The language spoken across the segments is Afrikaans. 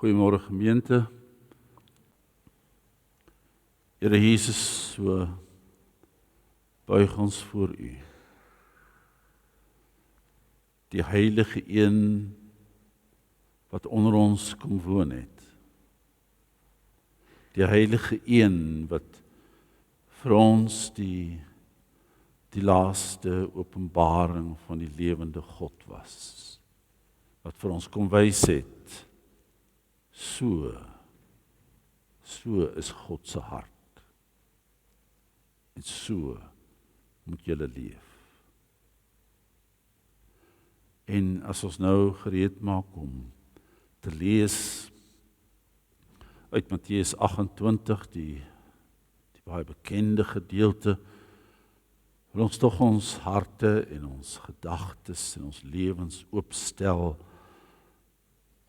Goeiemôre gemeente. Here Jesus, so buig ons voor U. Die heilige een wat onder ons kom woon het. Die heilige een wat vir ons die laaste openbaring van die lewende God was. Wat vir ons kom wys het. So is God se hart. En so moet julle leef. En as ons nou gereed maak om te lees uit Matteus 28, die baie bekende gedeelte, wil ons tog ons harte en ons gedagtes en ons lewens oopstel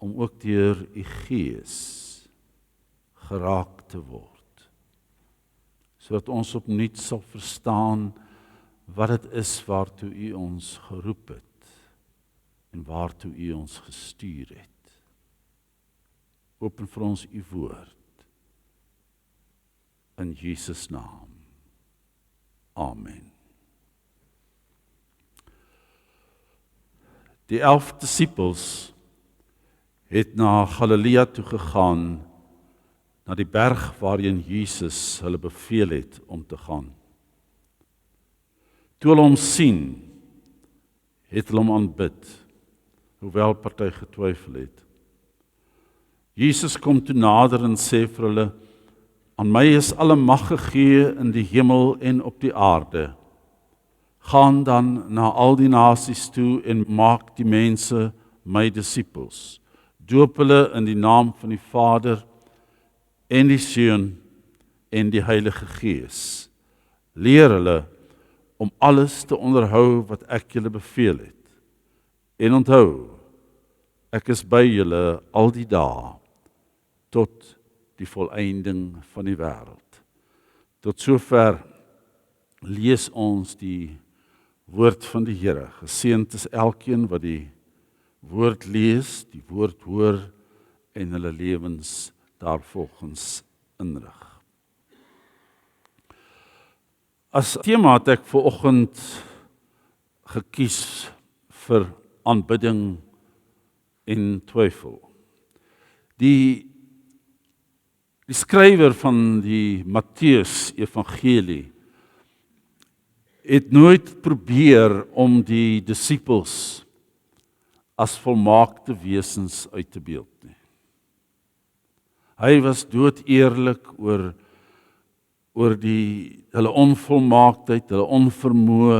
om ook deur U Gees geraak te word, sodat ons opnuut sal verstaan wat dit is waartoe U ons geroep het en waartoe U ons gestuur het. Open vir ons U woord in Jesus naam. Amen. Die 11 disippels het na Galilea toe gegaan, na die berg waarheen Jesus hulle beveel het om te gaan. Toe hulle hom sien, het hulle hom aanbid, hoewel party getwyfel het. Jesus kom toe nader en sê vir hulle, aan my is alle mag gegee in die hemel en op die aarde. Gaan dan na al die nasies toe en maak die mense my disippels. Doop hulle in die naam van die Vader en die Seun en die Heilige Gees. Leer hulle om alles te onderhou wat ek julle beveel het. En onthou, ek is by julle al die dae tot die volëinding van die wêreld. Tot sover lees ons die woord van die Here. Geseënd is elkeen wat die woord lees, die woord hoor en hulle lewens daarvolgens inrig. As tema het ek vanoggend gekies vir aanbidding en twyfel. Die skrywer van die Matteus Evangelie het nooit probeer om die disippels as volmaakte wesens uit te beeld nie. Hy was doodeerlik oor hulle onvolmaaktheid, hulle onvermoë,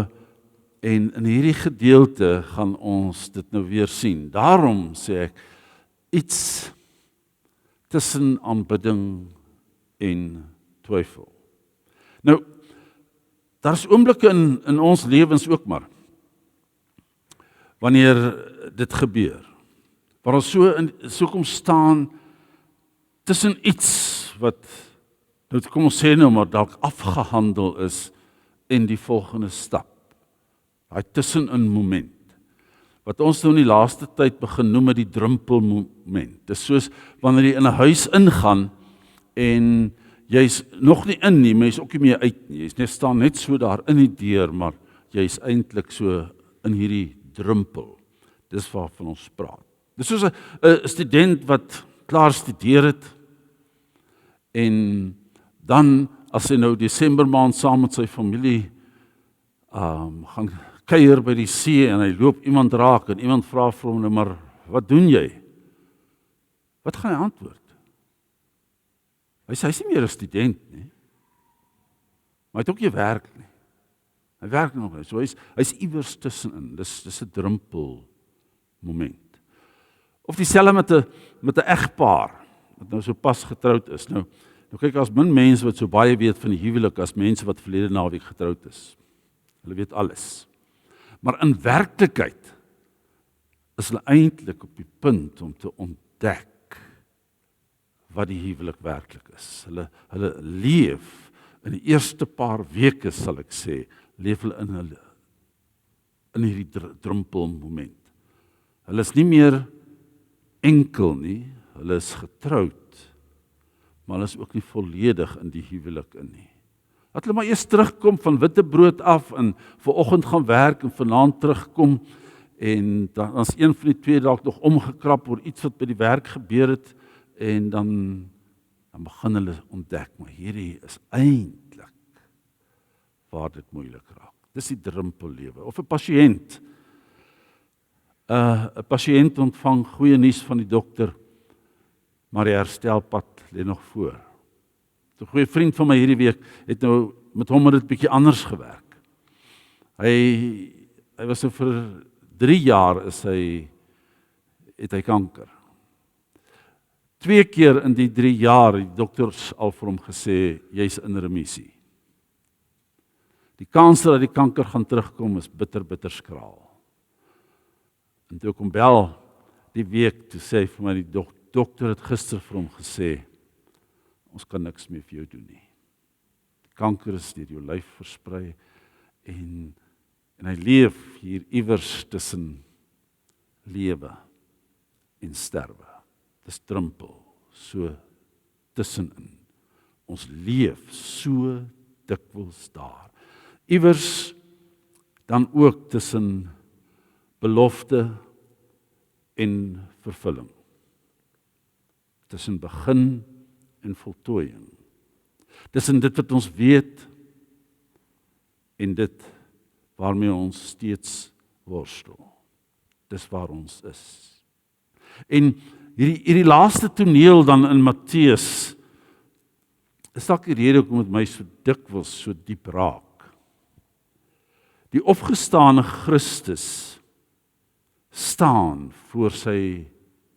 en in hierdie gedeelte gaan ons dit nou weer sien. Daarom sê ek, iets tussen aanbidding en twyfel. Nou, daar is oomblikke in ons lewens ook maar, wanneer dit gebeur, waar ons so kom staan tussen iets wat, nou kom ons sê nou maar dalk afgehandel is en die volgende stap. Daai tussenin moment, wat ons nou in die laaste tyd begin noem met die drempelmoment. Dit is soos wanneer jy in 'n huis ingaan en jy's nog nie in nie, maar jy's ook nie meer uit nie. Jy staan net so daar in die deur, maar jy's eintlik so in hierdie drempel. Dis waarvan ons praat. Dis soos 'n student wat klaar studeer het en dan as hy nou Desember maand saam met sy familie gaan kuier by die see en hy loop iemand raak en iemand vra vir hom nou maar, wat doen jy? Wat gaan hy antwoord? Hy's nie meer 'n student nie. Maar hy het ook nie werk nie. Hy werk nog nie. So hy's iewers tussenin. Dis 'n drempel moment. Of dieselfde met 'n egpaar wat nou so pas getroud is. Nou kyk, as min mense wat so baie weet van die huwelik as mense wat verlede naweek getroud is. Hulle weet alles. Maar in werklikheid is hulle eintlik op die punt om te ontdek wat die huwelik werklik is. Hulle leef in die eerste paar weke, sal ek sê, leef hulle in hierdie drempelmoment. Hulle is nie meer enkel nie, hulle is getroud, maar hulle is ook nie volledig in die huwelik in nie. Laat hulle maar eers terugkom van Witbrood af en vanoggend gaan werk en vanaand terugkom en dan as een van die twee dalk nog omgekrap oor iets wat by die werk gebeur het en dan begin hulle ontdek, maar hierdie is eintlik waar dit moeilik raak. Dis die drempellewe. Of 'n pasiënt. 'n Pasiënt ontvang goeie nuus van die dokter, maar die herstelpad lê nog voor. 'n goeie vriend van my hierdie week het nou met hom het dit bietjie anders gewerk. Hy was so vir 3 jaar het hy kanker. 2 keer in die 3 jaar het die dokters al vir hom gesê, jy's in remissie. Die kans dat die kanker gaan terugkom is bitter, bitter skraal. En toe ek hom bel die week, toe sê hy vir my, die dokter het gister vir hom gesê, ons kan niks meer vir jou doen nie. Die kanker is deur jou lyf versprei en hy leef hier iewers tussen lewe en sterwe. Dis drempel, so tussenin. Ons leef so dikwels daar. Iewers dan ook tussen belofte en vervulling. Tussen begin en voltooiing. Tussen dit wat ons weet en dit waarmee ons steeds worstel. Dis waar ons is. En hierdie laaste toneel dan in Matteus is dalk die rede hoekom dit my so dikwels so diep raak. Die opgestane Christus staan voor sy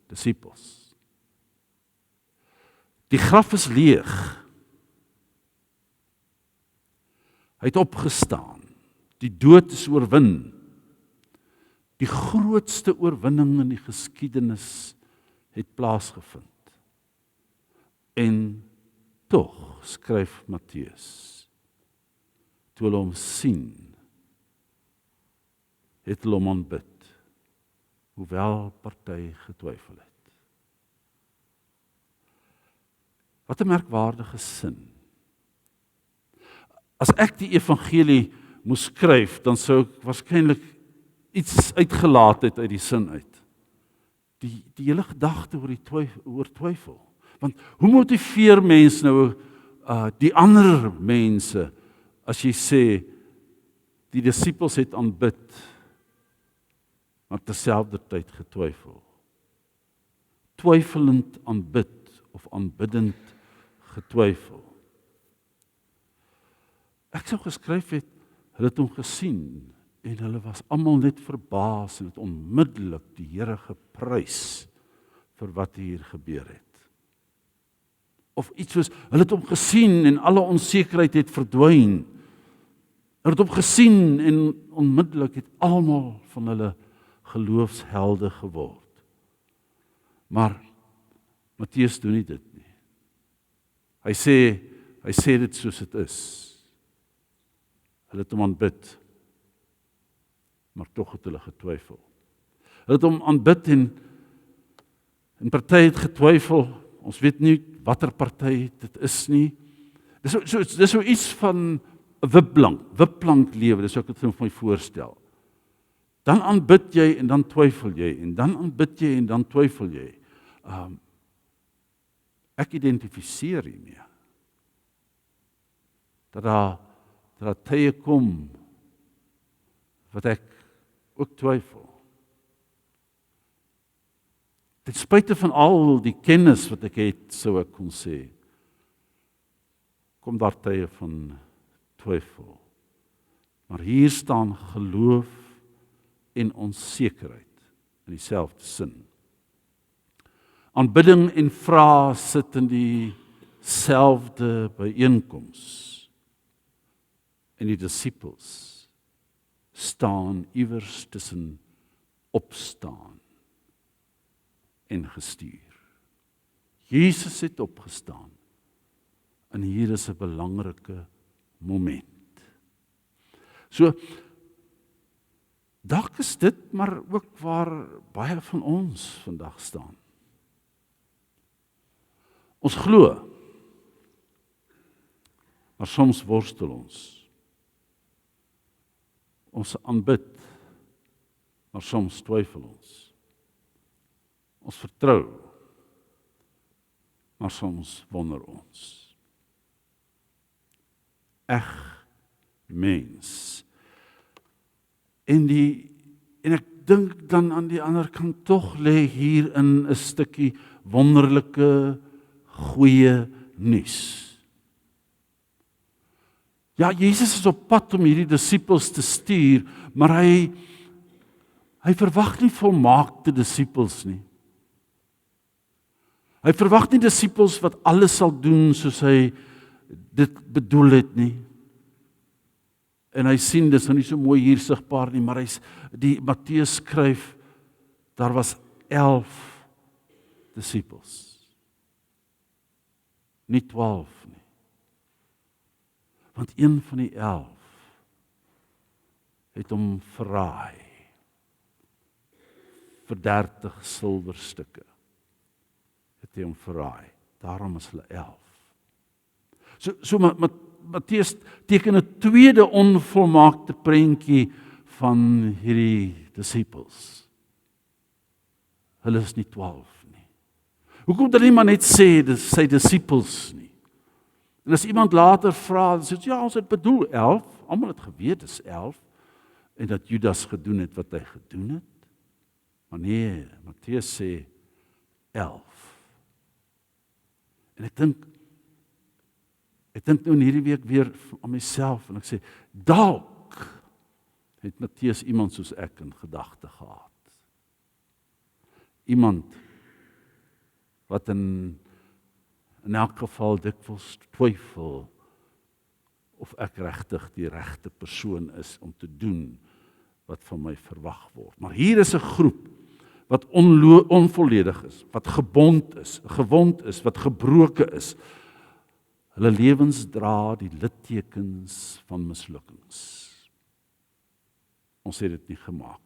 disippels. Die graf is leeg. Hy het opgestaan. Die dood is oorwin. Die grootste oorwinning in die geskiedenis het plaasgevind. En tog, skryf Matteus, toe hulle hom sien, het hulle hom aanbid, hoewel party getwyfel het. Wat 'n merkwaardige sin. As ek die evangelie moes skryf, dan sou ek waarskynlik iets uitgelaat het uit die sin uit. Die hele gedagte oor twyfel. Want hoe motiveer mens nou die ander mense as jy sê die disippels het aanbid, maar terselfdertyd getwyfel. Twyfelend aanbid of aanbiddend getwyfel. Ek sou geskryf het, hulle het hom gesien en hulle was almal net verbaas en het onmiddellik die Here geprys vir wat hier gebeur het. Of iets soos, hulle het hom gesien en alle onsekerheid het verdwyn. Hulle het hom gesien en onmiddellik het almal van hulle geloofshelde geword. Maar Matteus doen nie dit nie. Hy sê dit soos dit is. Hulle het hom aanbid, maar tog het hulle getwyfel. Hulle het hom aanbid en party het getwyfel. Ons weet nie watter party dit is nie. Dis so iets van 'n wipplank lewe, dis ook wat ek vir my voorstel. Dan aanbid jy en dan twyfel jy, en dan aanbid jy en dan twyfel jy. Ek identifiseer hiermee. Dat daar tye kom wat ek ook twyfel. Ten spyte van al die kennis wat ek het, sou ek kon sê, kom daar tye van twyfel. Maar hier staan geloof en onsekerheid in dieselfde sin. Aanbidding en vrae sit in dieselfde byeenkoms. En die disippels staan iewers tussen opstaan en gestuur. Jesus het opgestaan. En hier is 'n belangrike moment. So, dalk is dit maar ook waar baie van ons vandag staan. Ons glo, maar soms worstel ons. Ons aanbid, maar soms twyfel ons. Ons vertrou, maar soms wonder ons. Eg mens. En ek dink dan aan die ander kant tog lê hier in 'n stukkie wonderlike goeie nuus. Ja, Jesus is op pad om hierdie disippels te stuur, maar hy verwag nie volmaakte disippels nie. Hy verwag nie disippels wat alles sal doen soos hy dit bedoel het nie. En hy sien, dis nou nie so mooi hier sigbaar nie, maar die Matteus skryf, daar was 11 disippels. Nie 12 nie. Want een van die 11 het hom verraai vir 30 silwerstukke. Het hy hom verraai. Daarom is hulle 11. So Matteus teken 'n tweede onvolmaakte prentjie van hierdie disippels. Hulle is nie 12 nie. Hoekom dan nie maar net sê dis sy disippels nie? En as iemand later vra, dan sê ja, ons het bedoel 11, almal het geweet dis 11 en dat Judas gedoen het wat hy gedoen het. Maar nee, Matteus sê 11. En ek dink nou in hierdie week weer aan myself en ek sê, dalk het Matteus iemand soos ek in gedagte gehad. Iemand wat in elk geval dikwels twyfel of ek regtig die regte persoon is om te doen wat van my verwag word. Maar hier is 'n groep wat onvolledig is, wat gewond is, wat gebroken is. Hulle lewens dra die littekens van mislukkings. Ons het dit nie gemaak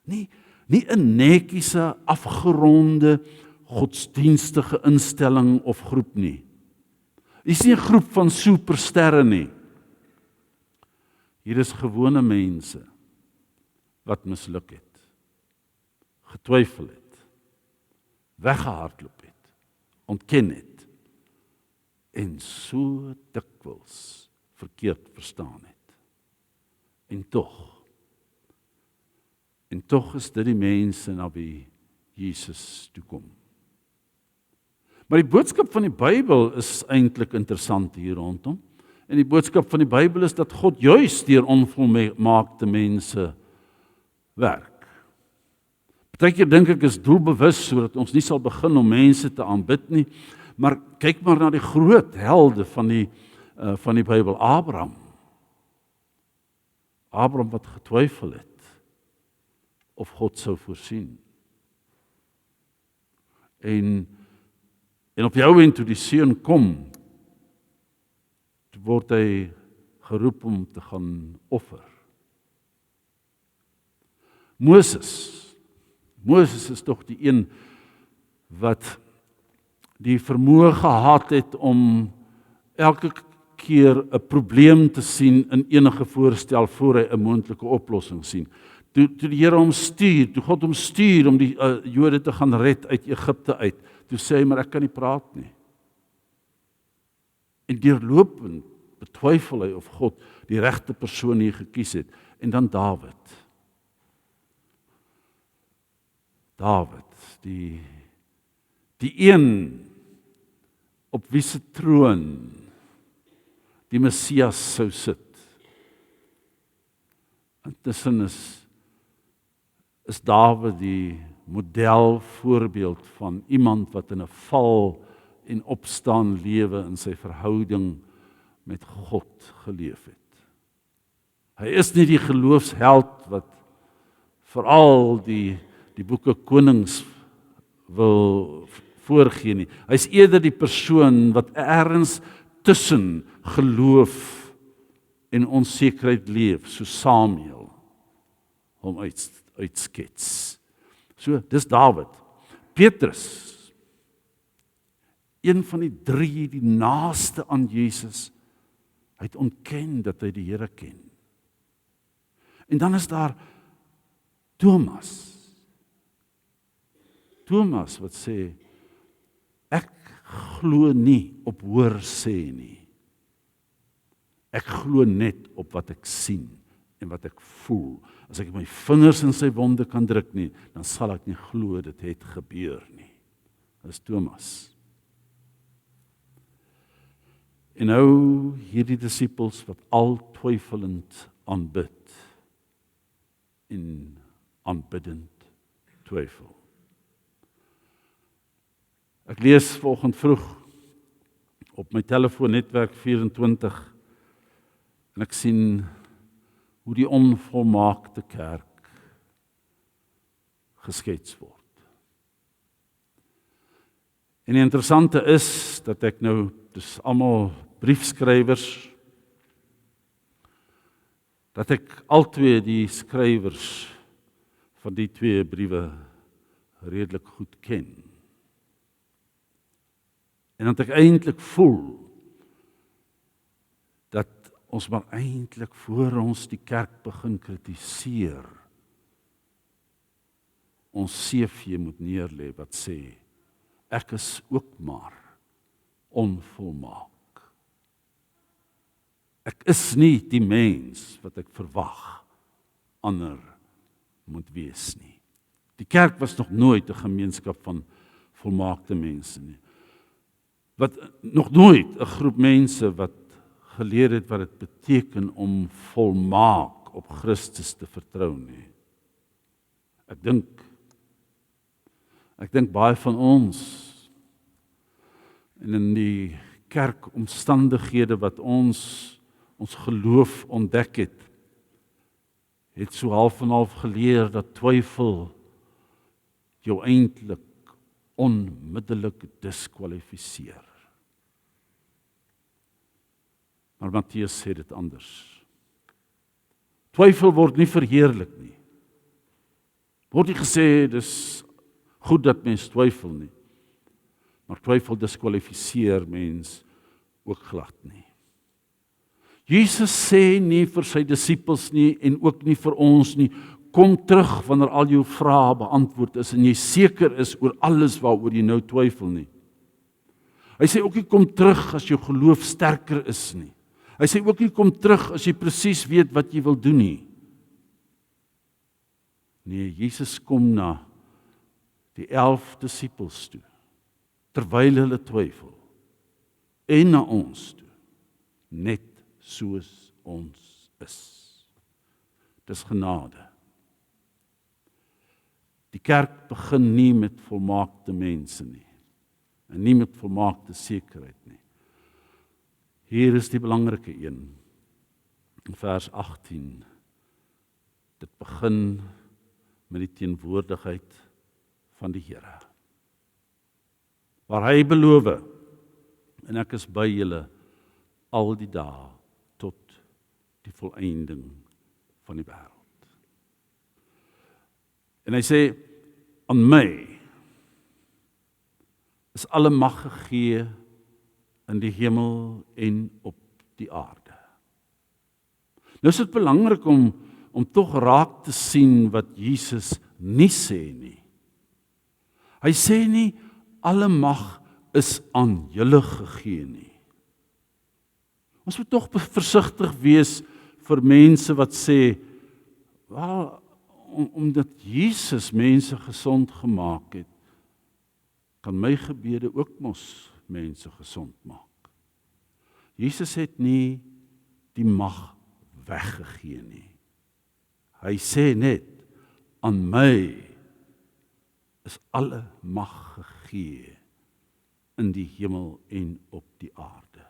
nie. Nie 'n netjiese, afgeronde, godsdienstige instelling of groep nie. Dis nie 'n groep van supersterre nie. Hier is gewone mense wat misluk het, getwyfel het, weggehardloop het, ontken het en so dikwels verkeerd verstaan het. En tog is dit die mense na wie Jesus toe kom. Maar die boodskap van die Bybel is eintlik interessant hier rondom. En die boodskap van die Bybel is dat God juis deur onvolmaakte mense werk. Partykeer dink ek is doelbewus sodat ons nie sal begin om mense te aanbid nie, maar kyk maar na die groot helde van die Bybel, Abraham wat getwyfel het of God sou voorsien. En op die ou end toe die seun kom, word hy geroep om te gaan offer. Moses is tog die een wat die vermoë gehad het om elke keer 'n probleem te sien in enige voorstel voor hy 'n moontlike oplossing sien. Toe die Here hom stuur, toe God hom stuur om die Jode te gaan red uit Egipte uit, toe sê hy, maar ek kan nie praat nie. En deurlopend betwyfel hy of God die regte persoon hier gekies het. En dan Dawid, die een op wie se troon die Messias sou sit. Intussen is Dawid die model voorbeeld van iemand wat in 'n val en opstaan lewe in sy verhouding met God geleef het. Hy is nie die geloofsheld wat veral die boeke Konings wil voorgee nie. Hy is eerder die persoon wat ergens tussen geloof en onsekerheid leef, so Samuel hom uitskets. So, dis Dawid. Petrus Een van die drie, die naaste aan Jesus, hy het ontken dat hy die Here ken. En dan is daar Thomas. Thomas wat sê, ek glo nie op hoor sê nie. Ek glo net op wat ek sien en wat ek voel. As ek my vingers in sy wonde kan druk nie, dan sal ek nie glo dit het gebeur nie. Dit is Thomas. En nou hierdie disippels wat al twyfelend aanbid en aanbiddend twyfel. Ek lees vanoggend vroeg op my telefoonnetwerk 24 en ek sien hoe die onvolmaakte kerk geskets word. En die interessante is dat ek nou, dis almal briefskrywers, dat ek altwee die skrywers van die twee briewe redelik goed ken. En dat ek eintlik voel dat ons maar eintlik voor ons die kerk begin kritiseer, ons CV moet neerlê wat sê, ek is ook maar onvolmaak. Ek is nie die mens wat ek verwag ander moet wees nie. Die kerk was nog nooit 'n gemeenskap van volmaakte mense nie. Wat nog nooit 'n groep mense wat geleer het wat dit beteken om volmaak op Christus te vertrou nie. Ek dink baie van ons en in die kerkomstandighede wat ons geloof ontdek het so half en half geleer dat twyfel jou eintlik onmiddellik diskwalifiseer. Maar Matteus sê dit anders. Twyfel word nie verheerlik nie. Word nie gesê dis goed dat mens twyfel nie. Maar twyfel diskwalifiseer mens ook glad nie. Jesus sê nie vir sy disippels nie en ook nie vir ons nie, kom terug wanneer al jou vrae beantwoord is en jy seker is oor alles waaroor jy nou twyfel nie. Hy sê ook nie kom terug as jou geloof sterker is nie. Hy sê ook nie kom terug as jy presies weet wat jy wil doen nie. Nee, Jesus kom na die 11 disippels toe, terwyl hulle twyfel, en na ons toe, net soos ons is. Dis genade. Die kerk begin nie met volmaakte mense nie, en nie met volmaakte sekerheid nie. Hier is die belangrike een, in vers 18, dit begin met die teenwoordigheid van die Here. Waar hy beloof, en ek is by julle al die dae tot die volëinding van die wêreld. En hy sê, aan my is alle mag gegee in die hemel en op die aarde. Nou is dit belangrik om tog raak te sien wat Jesus nie sê nie. Hy sê nie, alle mag is aan julle gegee nie. Ons moet tog versigtig wees vir mense wat sê, wel, omdat Jesus mense gesond gemaak het, kan my gebede ook mos mense gesond maak. Jesus het nie die mag weggegee nie. Hy sê net, aan my is alle mag gegee in die hemel en op die aarde.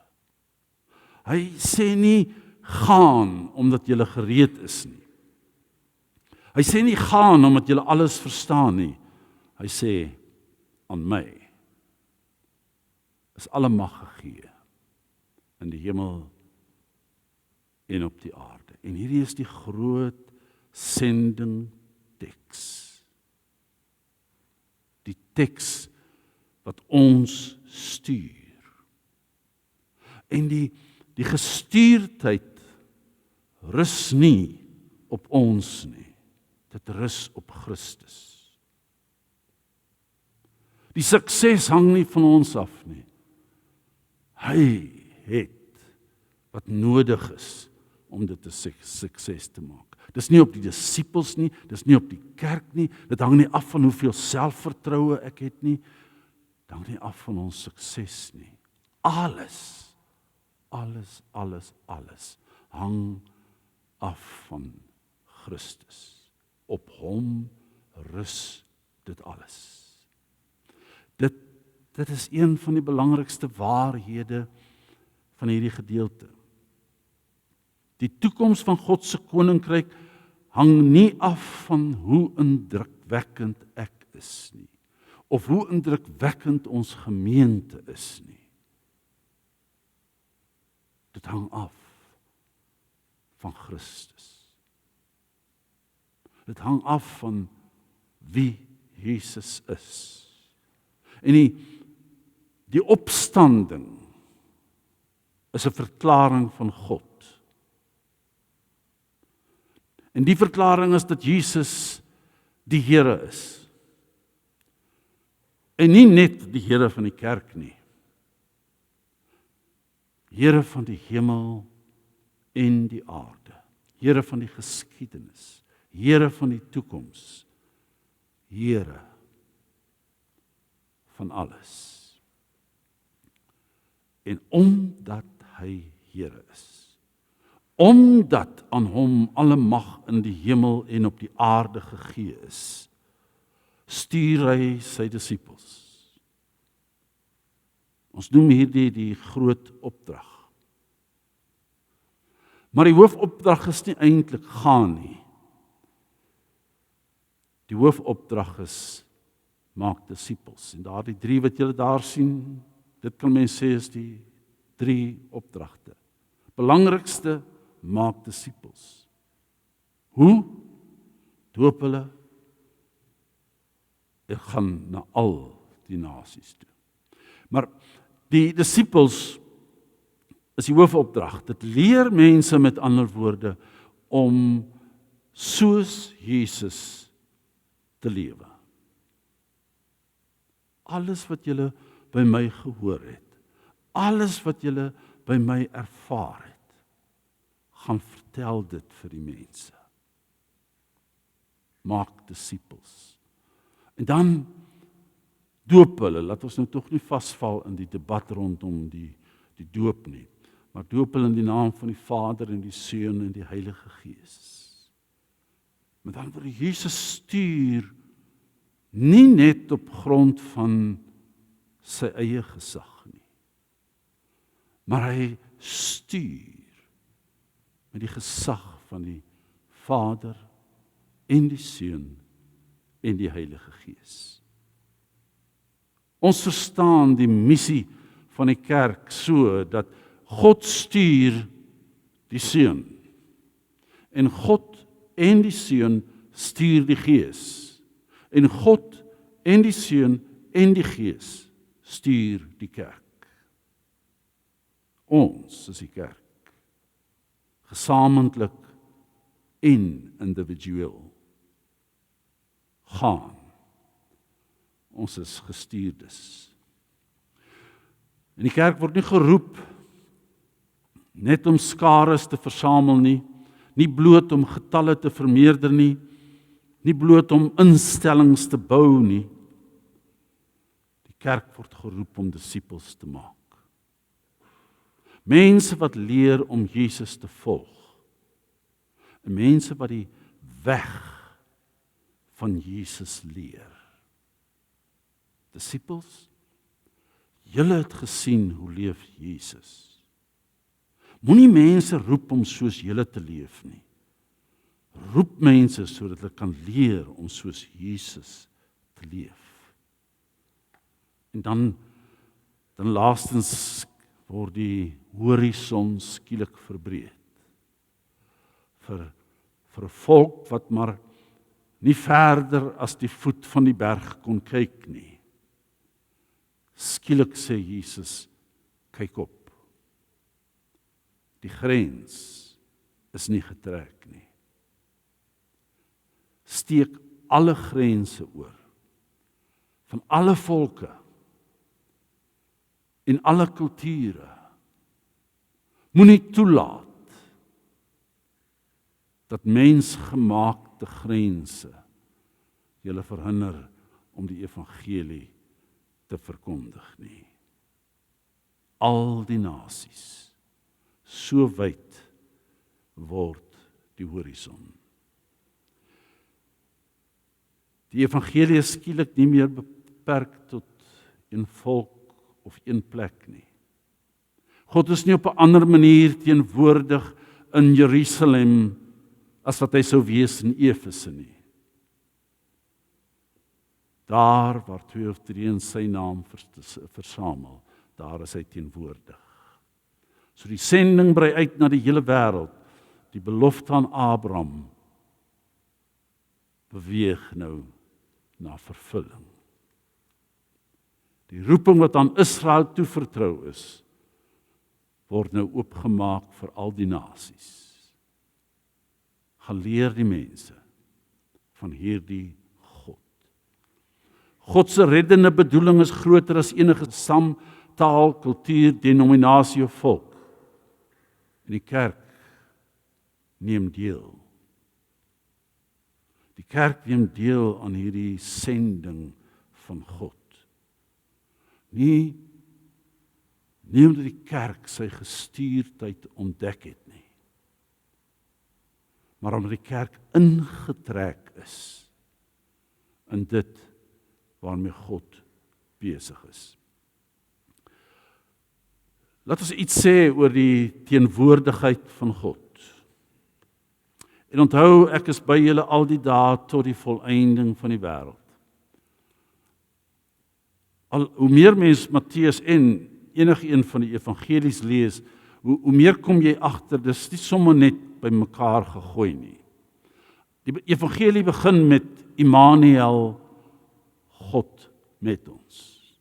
Hy sê nie, gaan omdat jy gereed is nie. Hy sê nie, gaan omdat jy alles verstaan nie. Hy sê, aan my is alle mag gegee in die hemel en op die aarde. En hierdie is die groot sending teks. Die teks wat ons stuur. En die gestuurdheid rus nie op ons nie. Dit rus op Christus. Die sukses hang nie van ons af nie. Hy het wat nodig is om dit 'n sukses te maak. Dis nie op die disippels nie, dis nie op die kerk nie, dit hang nie af van hoeveel selfvertroue ek het nie, dit hang nie af van ons sukses nie. Alles hang af van Christus. Op hom rus dit alles. Dit is een van die belangrikste waarhede van hierdie gedeelte. Die toekoms van God se koninkryk hang nie af van hoe indrukwekkend ek is nie, of hoe indrukwekkend ons gemeente is nie. Dit hang af van Christus. Dit hang af van wie Jesus is. En die opstanding is 'n verklaring van God. En die verklaring is dat Jesus die Here is. En nie net die Here van die kerk nie. Here van die hemel en die aarde. Here van die geskiedenis. Here van die toekoms. Here van alles. En omdat hy Here is, omdat aan hom alle mag in die hemel en op die aarde gegee is, stuur hy sy disippels. Ons noem hierdie die groot opdrag. Maar die hoofopdrag is nie eintlik gaan nie. Die hoofopdrag is maak disippels. En daardie 3 wat julle daar sien, dit kan mens sê is die 3 opdragte. Belangrikste, maak disippels. Hoe? Doop hulle en gaan na al die nasies toe. Maar die disippels is die hoofopdrag. Dit leer mense met ander woorde om soos Jesus te lewe. Alles wat julle by my gehoor het, alles wat julle by my ervaar het, gaan vertel dit vir die mense. Maak disippels. En dan doop hulle. Laat ons nou tog nie vasval in die debat rondom die doop nie. Maar doop hulle in die naam van die Vader en die Seun en die Heilige Gees. Maar dan word Jesus stuur nie net op grond van sy eie gesag nie. Maar hy stuur met die gesag van die Vader en die Seun en die Heilige Gees. Ons verstaan die missie van die kerk so dat God stuur die Seun en God en die Seun stuur die Gees en God en die Seun en die Gees stuur die kerk. Ons is die kerk, gesamentlik en individueel. Gaan. Ons is gestuurdes. En die kerk word nie geroep net om skares te versamel nie bloot om getalle te vermeerder nie bloot om instellings te bou nie. Die kerk word geroep om disippels te maak. Mense wat leer om Jesus te volg. En mense wat die weg van Jesus leer. Disippels, julle het gesien hoe leef Jesus. Moenie mense roep om soos julle te leef nie. Roep mense sodat hulle kan leer om soos Jesus te leef. En dan laastens word die horison skielik verbreed. Vir 'n volk wat maar nie verder as die voet van die berg kon kyk nie. Skielik sê Jesus, kyk op. Die grens is nie getrek nie. Steek alle grense oor, van alle volke en alle kulture. Moenie toelaat dat mensgemaakte grense julle verhinder om die evangelie te verkondig nie. Al die nasies, so wyd word die horison. Die evangelie is skielik nie meer beperk tot een volk of een plek nie. God is nie op 'n ander manier teenwoordig in Jerusalem as wat hy sou wees in Efese nie. Daar waar 2 of 3 in sy naam versamel, daar is hy teenwoordig. So die sending brei uit na die hele wêreld. Die belofte aan Abraham beweeg nou na vervulling. Die roeping wat aan Israel toevertrou is, word nou oopgemaak vir al die nasies. Gaan leer die mense van hierdie God. God se reddende bedoeling is groter as enige stam, taal, kultuur, denominasie of volk. En die kerk neem deel. Die kerk neem deel aan hierdie sending van God. Nie omdat die kerk sy gestuurdheid ontdek het nie, maar omdat die kerk ingetrek is in dit waarmee God besig is. Laat ons iets sê oor die teenwoordigheid van God. En onthou, ek is by julle al die dae tot die volëinding van die wêreld. Hoe meer mens Matteus en enige een van die evangelies lees, hoe meer kom jy agter, dis nie sommer net by mekaar gegooi nie. Die evangelie begin met Immanuel, God met ons.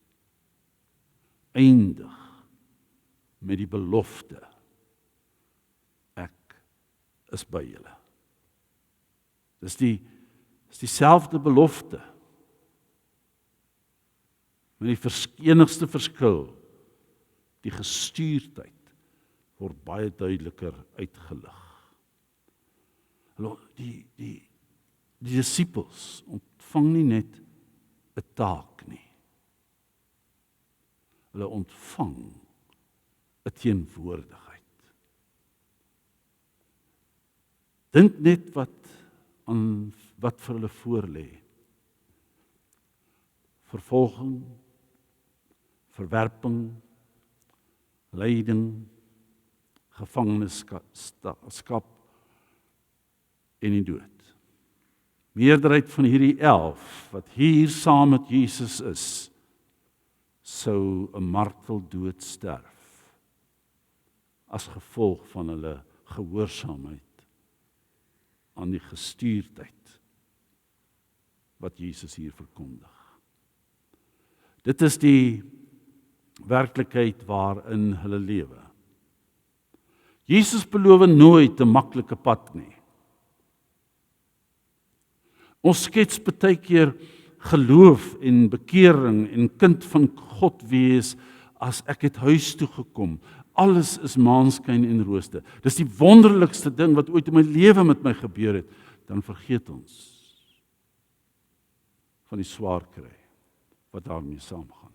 Eindig met die belofte, ek is by julle. Dis dieselfde belofte, met die enigste verskil, die gestuurdheid word baie duideliker uitgelig. Die disippels ontvang nie net 'n taak nie. Hulle ontvang 'n teenwoordigheid. Dink net wat vir hulle voorlê. Vervolging, verwerping, lyding, gevangenskap en die dood. Meerderheid van hierdie 11 wat hier saam met Jesus is, sou 'n marteldood sterf as gevolg van hulle gehoorsaamheid aan die gestuurdheid wat Jesus hier verkondig. Dit is die werklikheid waarin hulle lewe. Jesus beloof nooit 'n maklike pad nie. Ons skets baie keer geloof en bekering en kind van God wees as ek het huis toe gekom. Alles is maanskyn en rooster. Dis die wonderlikste ding wat ooit in my lewe met my gebeur het. Dan vergeet ons van die swaar kry wat daarmee saamgaan.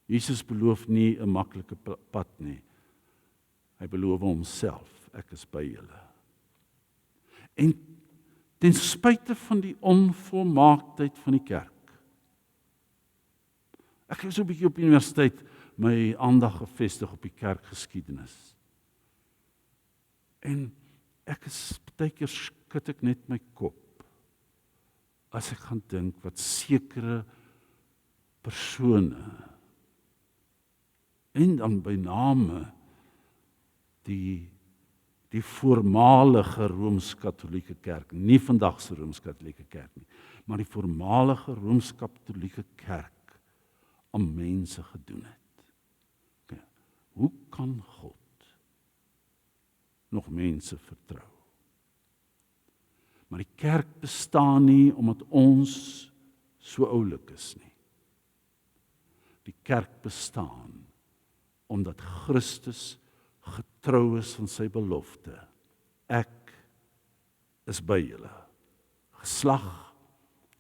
Jesus beloof nie 'n maklike pad nie. Hy beloof homself, ek is by julle. En ten spyte van die onvolmaaktheid van die kerk. Ek het so 'n bietjie op universiteit my aandag gefestig op die kerkgeskiedenis. En ek is baie keer skud ek net my kop as ek gaan dink wat sekere persone en dan by name die voormalige Rooms-Katolieke kerk, nie vandag se Rooms-Katolieke kerk nie, maar die voormalige Rooms-Katolieke kerk aan mense gedoen het. Okay. Hoe kan God nog mense vertrou? Maar die kerk bestaan nie omdat ons so oulik is nie. Die kerk bestaan omdat Christus getrou is aan sy belofte. Ek is by julle, geslag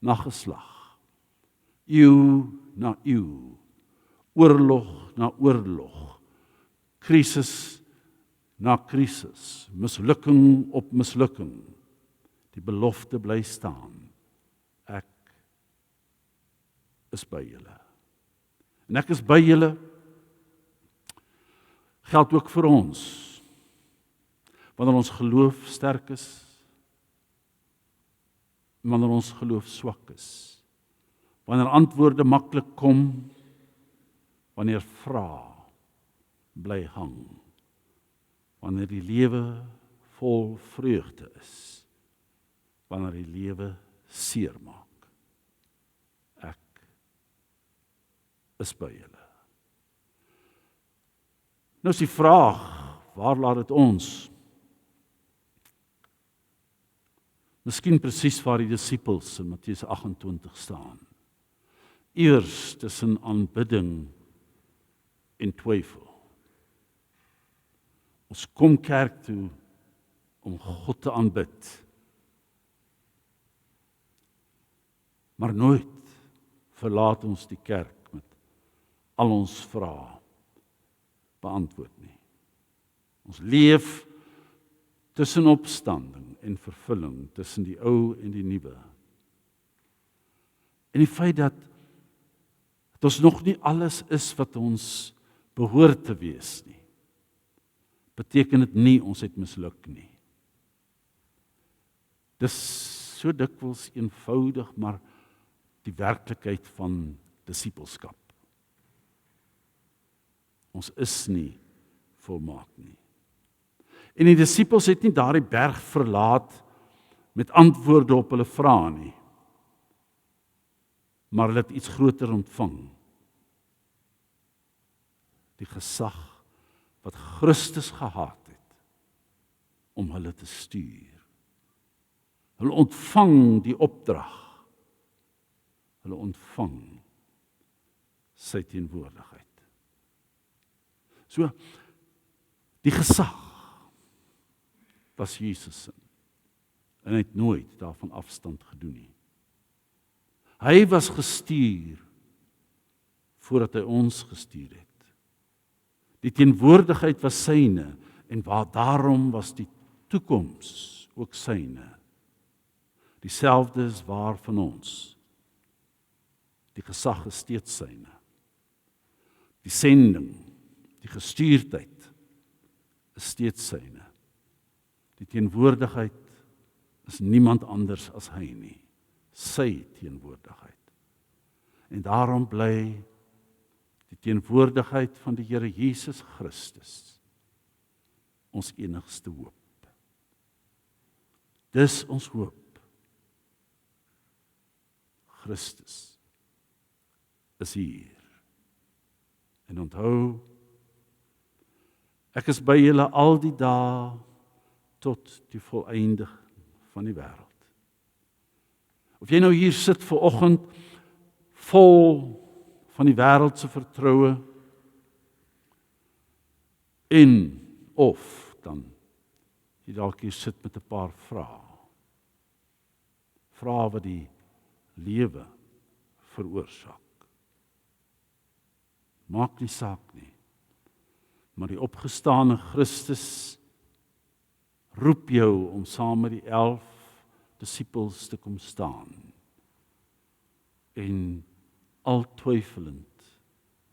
na geslag, eeu na eeu, oorlog na oorlog, krisis na krisis, mislukking op mislukking. Die belofte bly staan. Ek is by julle. En ek is by julle geld ook vir ons. Wanneer ons geloof sterk is, wanneer ons geloof swak is, wanneer antwoorde maklik kom, wanneer vrae bly hang, wanneer die lewe vol vreugde is, wanneer die lewe seer maak. Ek is by julle. Nou is die vraag, waar laat dit ons? Miskien presies waar die disippels in Matteus 28 staan. Eers tussen aanbidding en twyfel. Ons kom kerk toe om God te aanbid. Maar nooit verlaat ons die kerk met al ons vrae beantwoord nie. Ons leef tussen opstanding en vervulling, tussen die ou en die nuwe. En die feit dat ons nog nie alles is wat ons behoort te wees nie, beteken dit nie ons het misluk nie. Dis so dikwels eenvoudig, maar die werklikheid van disippelskap. Ons is nie volmaak nie. En die disippels het nie daardie berg verlaat met antwoorde op hulle vrae nie, maar hulle het iets groter ontvang. Die gesag wat Christus gehad het om hulle te stuur. Hulle ontvang die opdrag. Hulle ontvang sy teenwoordigheid. So, die gesag was Jesus se. En hy het nooit daarvan afstand gedoen nie. Hy was gestuur voordat hy ons gestuur het. Die teenwoordigheid was syne en daarom was die toekoms ook syne. Dieselfde is waar van ons. Die gesag is steeds syne. Die sending, die gestuurdheid is steeds syne. Die teenwoordigheid is niemand anders as hy nie. Sy teenwoordigheid. En daarom bly die teenwoordigheid van die Here Jesus Christus ons enigste hoop. Dis ons hoop. Christus is hier. En onthou, ek is by julle al die dae tot die volëindiging van die wêreld. Of jy nou hier sit vanoggend vol van die wêreldse vertroue en of dan jy dalk hier sit met 'n paar vrae. Vrae wat die lewe veroorsaak. Maak nie saak nie. Maar die opgestane Christus roep jou om saam met die 11 disippels te kom staan en al twyfelend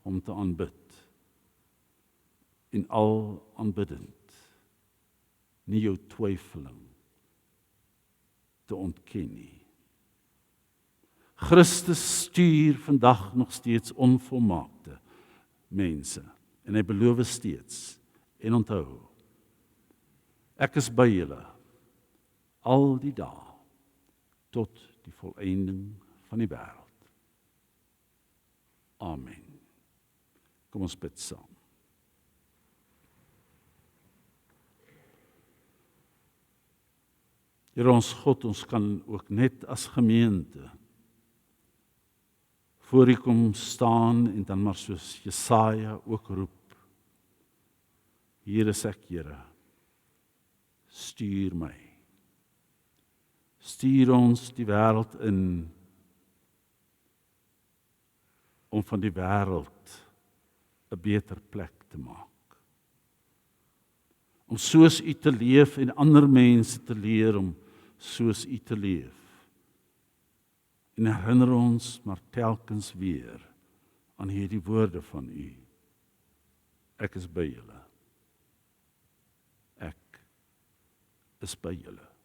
om te aanbid en al aanbiddend nie jou twyfeling te ontken nie. Christus stuur vandag nog steeds onvolmaakte mense en hy beloof steeds en onthou, ek is by julle al die dae tot die volëinding van die wêreld. Amen. Kom ons bid saam. Here ons God, ons kan ook net as gemeente voor U kom staan en dan maar soos Jesaja ook roep, hier is ek, Here, stuur my. Stuur ons die wêreld in, om van die wêreld 'n beter plek te maak. Om soos U te leef en ander mense te leer om soos U te leef. En herinner ons maar telkens weer aan hierdie woorde van U. Ek is by julle. Ek is by julle.